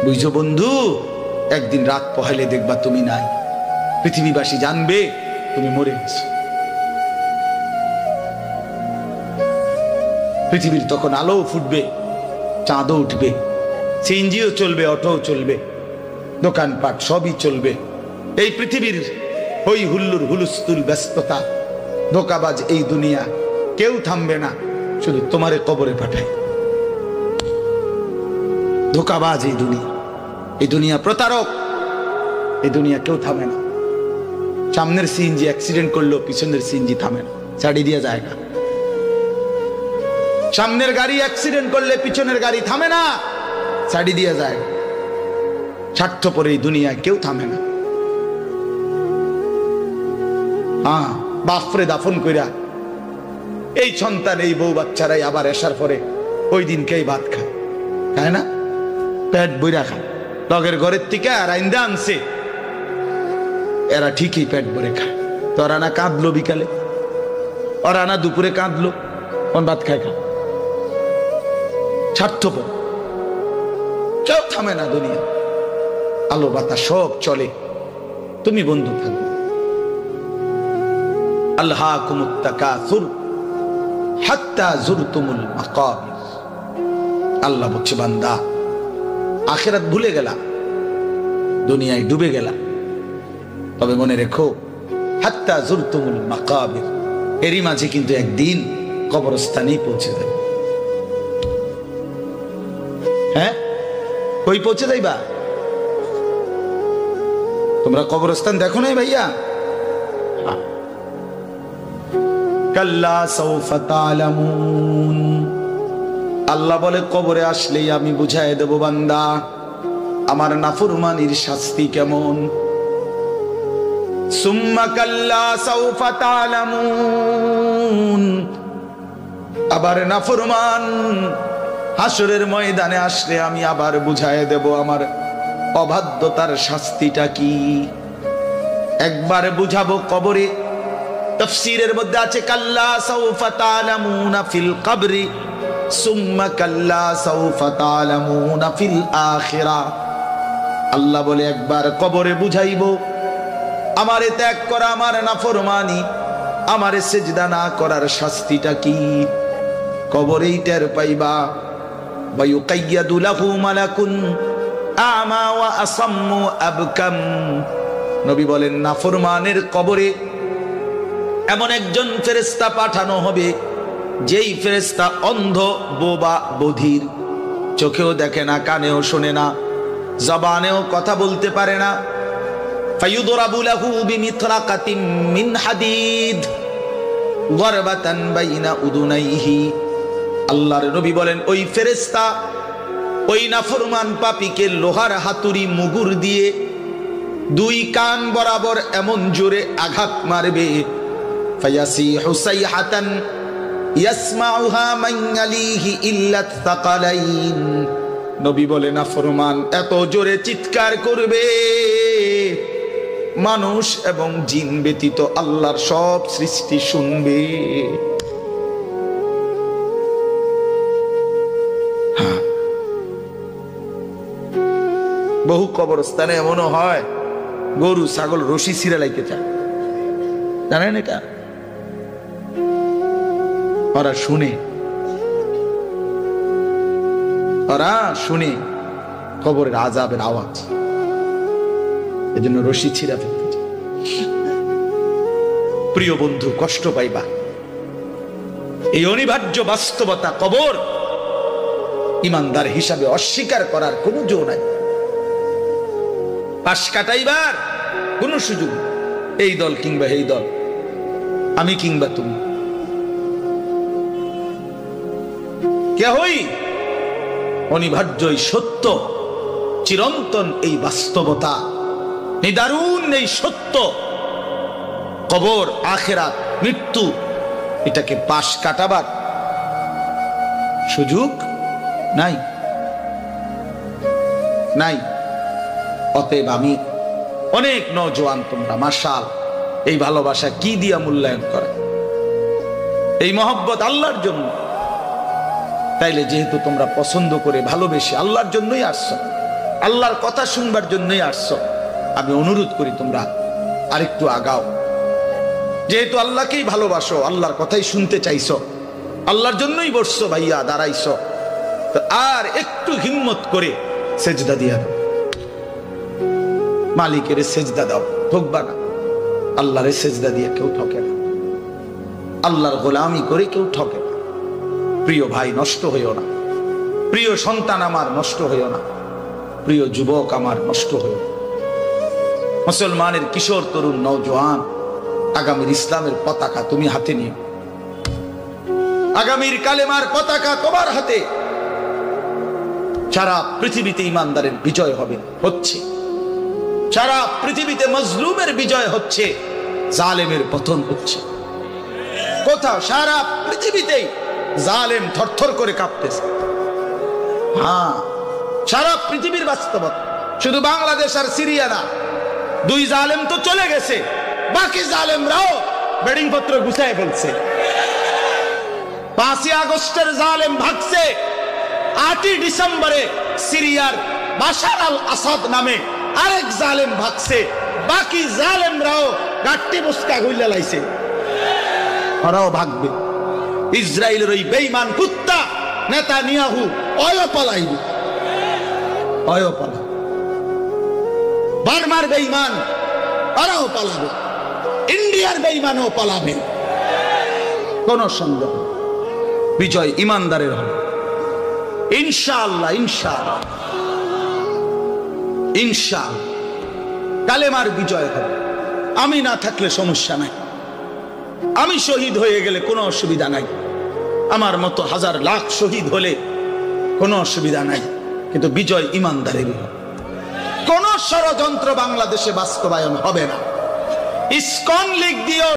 বুঝছো বন্ধু, একদিন রাত পহেলে দেখবা তুমি নাই, পৃথিবীবাসী জানবে তুমি মরে গেছো। পৃথিবীর তখন আলো ফুটবে, চাঁদও উঠবে, সিএনজিও চলবে, অটোও চলবে, দোকানপাট সবই চলবে। এই পৃথিবীর হই হুল্লুর হুলুস্থুল ব্যস্ততা, ধোকাবাজ এই দুনিয়া, কেউ থামবে না, শুধু তোমারে কবরে পাঠায়। ধোকাবাজ এই দুনিয়া, এই দুনিয়া প্রতারক, এই দুনিয়া কেউ থামে না। সামনের সিএনজি অ্যাক্সিডেন্ট করলো, পিছনের সিএনজি থামে না, ছাড়ি দিয়ে যায় না। সামনের গাড়ি অ্যাক্সিডেন্ট করলে পিছনের গাড়ি থামে না, ছাড়ি দিয়ে যায়। স্বার্থপর এই দুনিয়ায় কেউ থামে না। হ্যাঁ, বাপরে দাফন কইরা এই সন্তান, এই বউ বাচ্চারাই আবার আসার পরে ওই দিনকেই ভাত খায়, খায় না? পেট বইরা খায়, লগের ঘরের থেকে আর আইন্দা আনছে, এরা ঠিকই পেট ভরে খায়। তো ওরা না কাঁদলো বিকালে, ওরা না দুপুরে কাঁদলো, কোন ভাত খায় খা। স্বার্থপর, কেউ থামে না দুনিয়া, আলো বাতাস সব চলে, তুমি বন্ধু থাকবে। আল্লাহকুমুত তাকাসুর হাত্তা যুরতুমুল মাকাবির। আল্লাহ বলছে, বান্দা আখিরাত ভুলে গেলা, দুনিয়ায় ডুবে গেলা, তবে মনে রেখো হাত্তা যুরতুমুল মাকাবির, এরই মাঝে কিন্তু একদিন কবরস্থানেই পৌঁছে যাবে। হ্যাঁ, কই পৌঁছে যাইবা? তোমরা কবরস্থান দেখো নাই ভাইয়া? কাল্লা সাউফা তা'লামুন। আল্লাহ বলে, কবরে আসলেই আমি বুঝাই দেব বান্দা আমার নাফরমানির শাস্তি কেমন। সুম্মা কাল্লা সাউফা তা'লামুন। আবার নাফরমান হাসরের ময়দানে আসলে আমি আবার বুঝাই দেব আমার অবাধ্যতার শাস্তিটা কি। একবার বুঝাবো কবরে। তাফসীরের মধ্যে আছে কাল্লা সাউফা তা'লামুনা ফিল কবরি সুম্মা কাল্লা সাউফা তা'লামুনা ফিল আখিরাহ। আল্লাহ বলে, একবার কবরে বুঝাইবো আমারে ত্যাগ করা, আমার নাফরমানি, আমারে সিজদা না করার শাস্তিটা কি। কবরেই টের পাইবা। ওয়ায়ুকাইয়াদু লাহু মালাকুন আমা ওয়া আসাম্মু আবকাম। নবী বলেন, নাফরমানের কবরে এমন একজন ফেরেশতা পাঠানো হবে, যেই ফেরেশতা অন্ধ, বোবা, বধির, চোখেও দেখে না, কানেও শোনে না, জবানেও কথা বলতে পারে না। ফায়ুদরাবু লাহু বিমিথরাকাতিন মিন হাদিদ যারবাতান বাইনা উদুনাইহি। আল্লাহর নবী বলেন, ওই ফেরেশতা ওই নাফরমান পাপীকে লোহার হাতুড়ি মুগুর দিয়ে দুই কান বরাবর এমন জোরে আঘাত মারবে, ফায়াসিহু সাইহাতান ইয়াসমাউহা মান ইয়ালিহি ইল্লা তাকালাইন। নবী বলেন, নাফরমান এত জোরে চিৎকার করবে, মানুষ এবং জিন ব্যতীত আল্লাহর সব সৃষ্টি শুনবে। বহু কবরস্থানে এমনও হয়, গরু ছাগল রশি ছিঁড়া লাইতে চায়, জানেন এটা? ওরা শুনে, ওরা শুনে কবরের আযাবের আওয়াজ, এজন্য রশি ছিঁড়া ফেলতে চায়। প্রিয় বন্ধু, কষ্ট পাইবা, এই অনিবার্য বাস্তবতা কবর ইমানদার হিসাবে অস্বীকার করার কোনো জো নাই। পাশ কাটাইবার কোনো সুযোগ, এই দল কিংবা এই দল, আমি কিংবা তুমি, কেহই অনিবার্য এই সত্য, চিরন্তন এই বাস্তবতা, নিদারুণ এই সত্য, কবর, আখিরাত, মৃত্যু, এটাকে পাশ কাটাবার সুযোগ নাই, নাই। অতএব আমি অনেক নওজোয়ান, তোমরা মাশাআল্লাহ এই ভালোবাসা কি দিয়া মূল্যায়ন করে, এই মহব্বত আল্লাহর জন্য। তাইলে যেহেতু তোমরা পছন্দ করে ভালোবেসে আল্লাহর জন্যই আসছো, আল্লাহর কথা শুনবার জন্যই আসছো। আমি অনুরোধ করি তোমরা আরেকটু আগাও। যেহেতু আল্লাহকেই ভালোবাসো, আল্লাহর কথাই শুনতে চাইছো, আল্লাহর জন্যই বসছো ভাইয়া, দাঁড়াইছো, তো আর একটু হিম্মত করে সেজদা দিয়া দাও, মালিকের সেজদা দাও, ঠকবা না। আল্লাহরে সেজদা দিয়ে কেউ ঠকে না, আল্লাহর গোলামি করে কেউ ঠকে না। প্রিয় ভাই নষ্ট হইও না, প্রিয় সন্তান আমার নষ্ট হইও না, প্রিয় যুবক আমার নষ্ট হইও না। মুসলমানের কিশোর তরুণ নওজোয়ান, আগামীর ইসলামের পতাকা তুমি হাতে নিও, আগামীর কালেমার পতাকা তোমার হাতে। সারা পৃথিবীতে ইমানদারের বিজয় হবে, হচ্ছে। সারা পৃথিবীতে মজলুমের বিজয় হচ্ছে, জালেমের পতন হচ্ছে। কোথাও সারা পৃথিবীতেই জালেম থরথর করে কাঁপতেছে। হ্যাঁ, সারা পৃথিবীর বাস্তবতা, শুধু বাংলাদেশ আর সিরিয়া না। দুই জালেম তো চলে গেছে, বাকি জালেমরাও বেডিং পত্র গুছায় ফেলছে। 5ই আগস্টের জালেম ভাগছে, 8ই ডিসেম্বরে সিরিয়ার বাশার আল আসাদ নামে আরেক জালেম ভাগছে। বাকি জালেমরাও গাট্টি মুস্কা গুইলা লাইছে, ওরাও ভাগবে। ইসরায়েলের ওই বেঈমান কুত্তা নেতানিয়াহু অয় পালাইবে, অয় পালা। বার্মার বেঈমান ওরাও পালাবে, ইন্ডিয়ার বেঈমানও পালাবে, কোন সন্দেহ। বিজয় ইমানদারের হবে ইনশাআল্লাহ, ইনশাআল্লাহ, ইনশাআল্লাহ। কালেমার বিজয় হবে। আমি না থাকলে সমস্যা নাই, আমি শহীদ হয়ে গেলে কোনো অসুবিধা নাই, আমার মতো হাজার লাখ শহীদ হলে কোনো অসুবিধা নাই, কিন্তু বিজয় ইমানদারের হবে। কোন ষড়যন্ত্র বাংলাদেশে বাস্তবায়ন হবে না। ইসকন লীগ দিয়েও